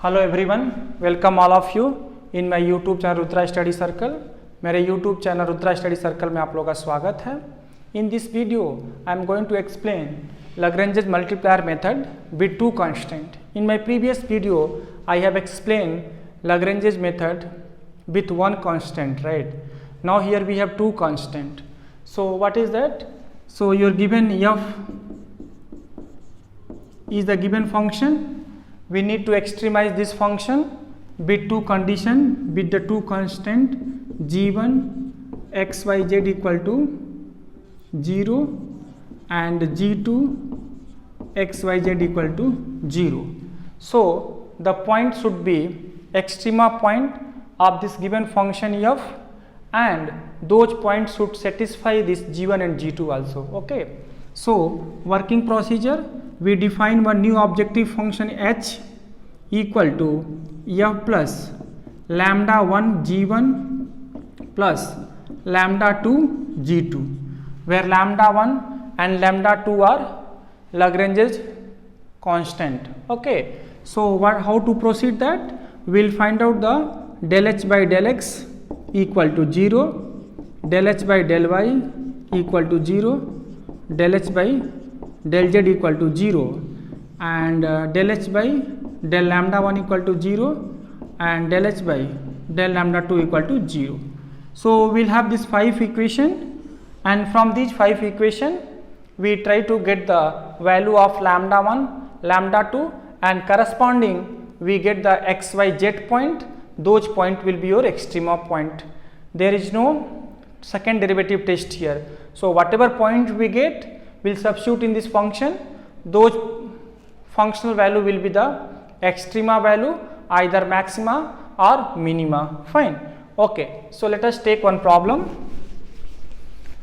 Hello everyone, welcome all of you in my YouTube channel Rudra study circle. मेरे YouTube channel Rudra study circle में आप लोगों का स्वागत है। In this video I am going to explain Lagrange's multiplier method with two constants. In my previous video, I have explained Lagrange's method with one constant, right? Now here we have two constants. So what is that? So your given f is the given function. We need to extremize this function with two conditions, with the two constant g1 xyz equal to 0 and g2 xyz equal to 0. So the point should be extrema point of this given function f, and those points should satisfy this g1 and g2 also. Okay, so working procedure, we define one new objective function h equal to f plus lambda 1 g1 plus lambda 2 g2, where lambda 1 and lambda 2 are Lagrange's constant. Okay, so how to proceed that? We will find out the del h by del x equal to 0, del h by del y equal to 0, del h by del z equal to 0, and del h by del lambda 1 equal to 0, and del h by del lambda 2 equal to 0. So we will have this 5 equation, and from these 5 equation we try to get the value of lambda 1, lambda 2, and corresponding we get the x, y, z point. Those point will be your extrema point. There is no second derivative test here. So whatever point we get, we will substitute in this function. Those functional value will be the extrema value, either maxima or minima. Fine. Okay, so let us take one problem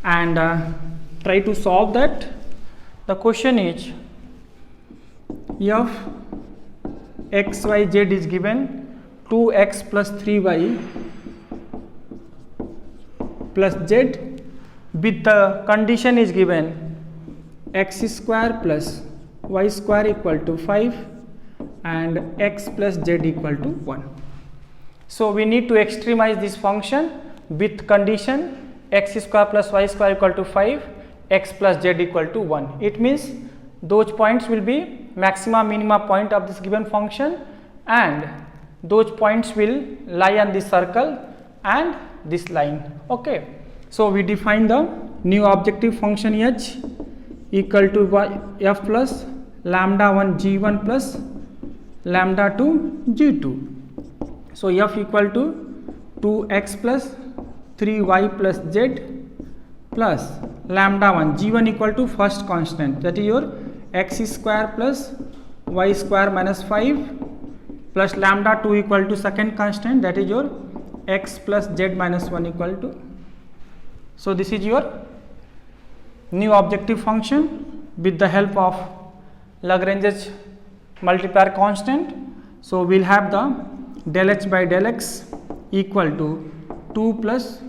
and try to solve that. The question is f x y z is given 2x plus 3y plus z, with the condition is given x square plus y square equal to 5 and x plus z equal to 1. So we need to extremize this function with condition x square plus y square equal to 5, x plus z equal to 1. It means those points will be maxima minima point of this given function, and those points will lie on this circle and this line. Okay, so we define the new objective function h equal to f plus lambda 1 g1 plus lambda 2 g2. So f equal to 2x plus 3y plus z plus lambda 1 g1 equal to first constant, that is your x square plus y square minus 5 plus lambda 2 equal to second constant, that is your x plus z minus 1 equal to. So this is your new objective function with the help of Lagrange's multiplier constant. So we will have the del h by del x equal to 2 plus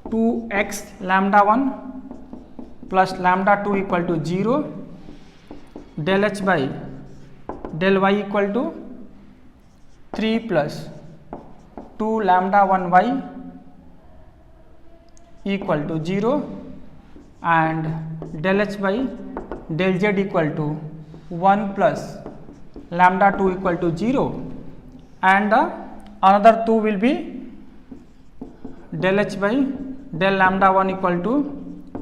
2x lambda 1 plus lambda 2 equal to 0, del h by del y equal to 3 plus 2 lambda 1 y equal to 0, and del h by del z equal to 1 plus lambda 2 equal to 0, and another 2 will be del h by del lambda 1 equal to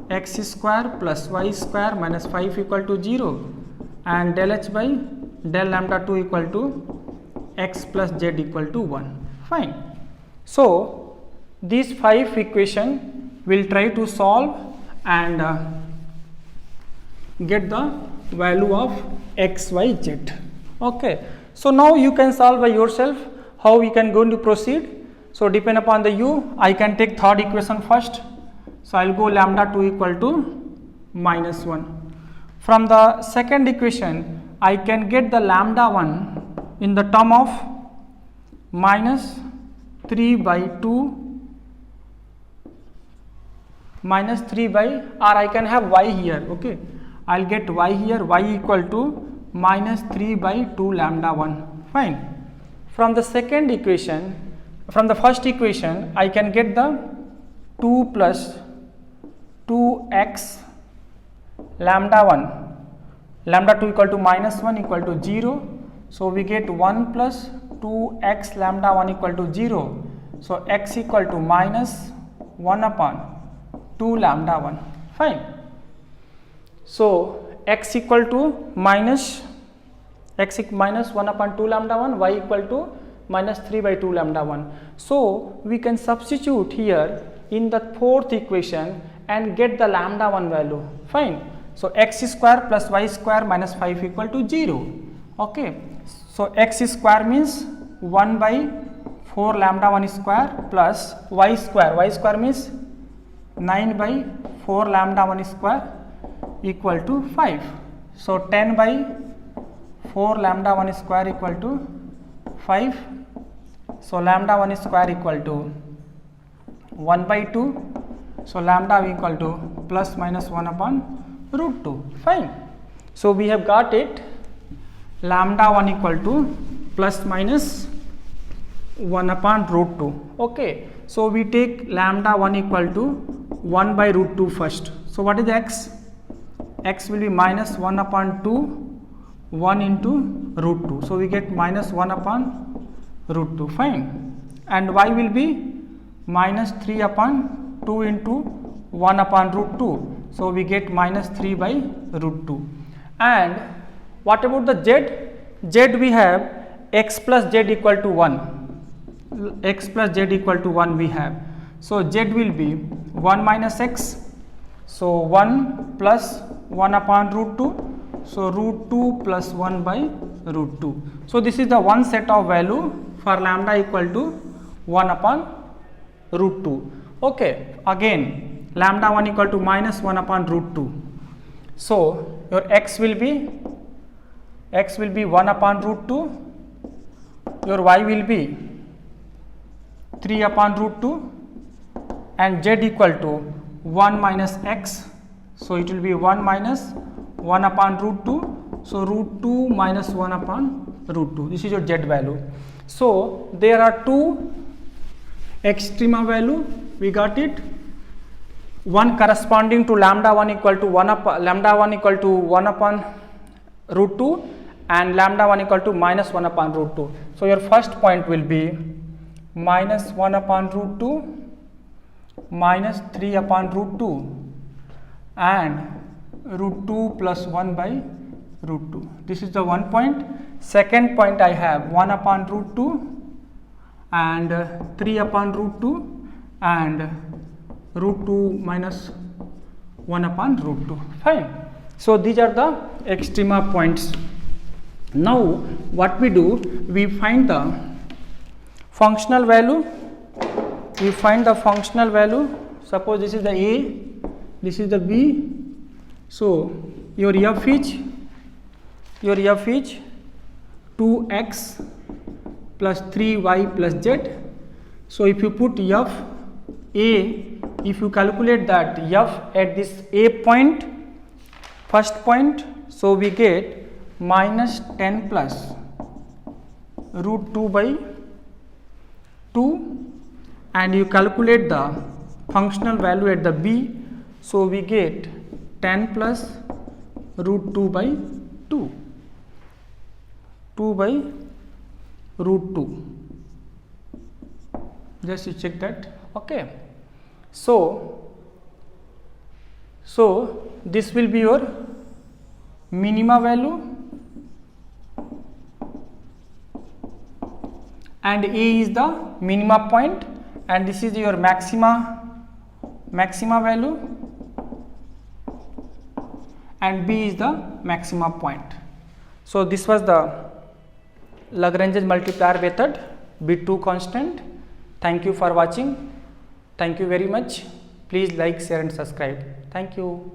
x square plus y square minus 5 equal to 0, and del h by del lambda 2 equal to x plus z equal to 1. Fine. So these 5 equation will try to solve and get the value of x, y, z. Okay, so now you can solve by yourself. How we can go to proceed? So depend upon the u, I can take third equation first. So I will go lambda 2 equal to minus 1. From the second equation, I can get the lambda 1 in the term of minus 3 by 2 minus 3 by, or I can have y here. Okay, I will get y here, y equal to minus 3 by 2 lambda 1. Fine. from the second equation, from the first equation, I can get the 2 plus 2x lambda 1, lambda 2 equal to minus 1 equal to 0. So we get 1 plus 2x lambda 1 equal to 0. So x equal to minus 1 upon 2 lambda 1. Fine. So x equal to minus 1 upon 2 lambda 1, y equal to minus 3 by 2 lambda 1. So we can substitute here in the fourth equation and get the lambda 1 value. Fine. So x square plus y square minus 5 equal to 0. Okay. So x square means 1 by 4 lambda 1 square plus y square means 9 by 4 lambda 1 square equal to 5. So 10 by 4 lambda 1 square equal to 5. So lambda 1 square equal to 1 by 2. So lambda equal to plus minus 1 upon root 2. Fine. So we have got it, lambda 1 equal to plus minus 1 upon root 2. Okay. So we take lambda 1 equal to 1 by root 2 first. So what is x? X will be minus 1 upon 2, 1 into root 2. So we get minus 1 upon root 2. Fine. And y will be minus 3 upon 2 into 1 upon root 2. So we get minus 3 by root 2. And what about the z? Z we have x plus z equal to 1. X plus z equal to 1 we have. So z will be 1 minus x. So 1 plus 1 upon root 2. So root 2 plus 1 by root 2. So this is the one set of value for lambda equal to 1 upon root 2. Okay. Again lambda 1 equal to minus 1 upon root 2. So your x will be 1 upon root 2. Your y will be 3 upon root 2 and z equal to 1 minus x. So it will be 1 minus 1 upon root 2. So root 2 minus 1 upon root 2. This is your z value. So there are two extrema value. We got it. One corresponding to lambda 1 equal to 1 upon root 2 and lambda 1 equal to minus 1 upon root 2. So your first point will be minus 1 upon root 2 minus 3 upon root 2 and root 2 plus 1 by root 2. This is the one point. Second point I have 1 upon root 2 and 3 upon root 2 and root 2 minus 1 upon root 2. Fine. So these are the extrema points. Now what we do, we find the functional value. We find the functional value. Suppose this is the a, this is the b. So your f is 2x plus 3y plus z. So if you put f a, if you calculate that f at this a point, first point, so we get minus 10 plus root 2 by 2, and you calculate the functional value at the b, so we get 10 plus root 2 by 2, 2 by root 2. Just you check that. Okay. So this will be your minima value and a is the minima point and this is your maxima value and b is the maxima point. So this was the Lagrange's multiplier method, B2 constant. Thank you for watching. Thank you very much. Please like, share and subscribe. Thank you.